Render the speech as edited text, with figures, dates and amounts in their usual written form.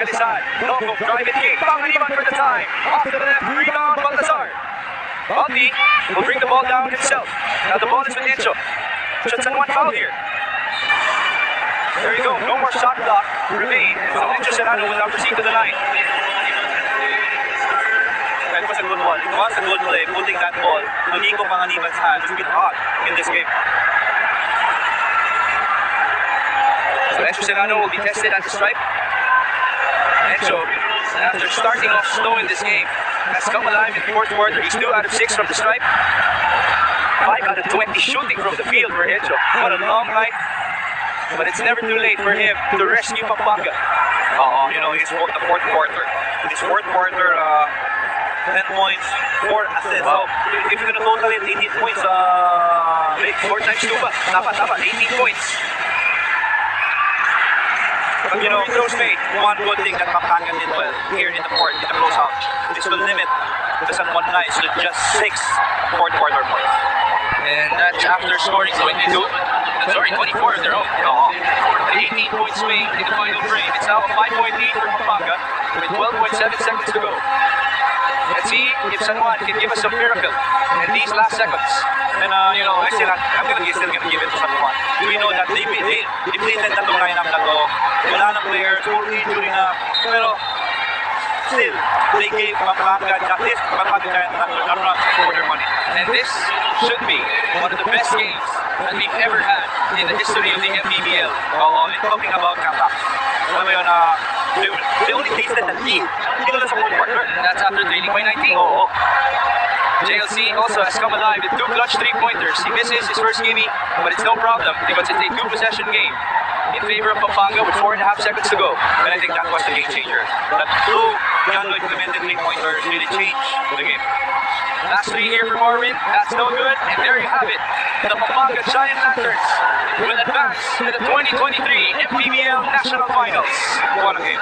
Kalisan. Loco, drive it kick. Pangaliman for the time. Off to the left, rebound, Baltazar. Balti will bring the ball down himself. Now the ball is with Encho. Should someone foul here? There you go. No more shot clock remain. So Encho Serrano will now proceed to the line. That was a good one. It was a good play, putting that ball to Nico Panganiban's hands. It's been hot in this game. So Encho Serrano will be tested at the stripe. Encho, after starting off slow in this game, has come alive in the fourth quarter. He's 2 out of 6 from the stripe. 5 out of 20 shooting from the field for Encho. What a long night. But it's never too late for him to rescue Pampanga. You know, he's the fourth quarter. This fourth quarter, 10 points, 4 assists. So, if you're gonna total it, 18 points, 4 times 2 ba? Tama, 18 points. But you know, throws made. One good thing that Pampanga did well here in the fourth, in the closeout. This will limit the San Juan Knights to just 6 fourth quarter points. And that's after scoring 24 of their own. An 18-point swing in the final frame. It's now a 5-point lead for Pampanga with 12.7 seconds to go. Let's see if San Juan can give us a miracle in these last seconds. And you know, I'm still gonna give it to San Juan. We know that if they let that lineup na to, wala na players, full injury na, pero still, they gave Pampanga justice, Pampanga for their money. And this should be one of the best games that we've ever had in the history of the MPBL. Talking about Kapak. Alam mo yun, they only tasted the lead. Hindi lang sa fourth quarter. That's after trailing by 19. JLC also has come alive with 2 clutch 3-pointers. He misses his first gimme, but it's no problem because it's a 2-possession game in favor of Pampanga with 4.5 seconds to go. And I think that was the game changer. That 2 Jano implemented 3-pointers really changed the game. Last 3 here for Marvin. That's no good. And there you have it. The Pampanga Giant Lanterns will advance to the 2023 MPBL National Finals. What a game.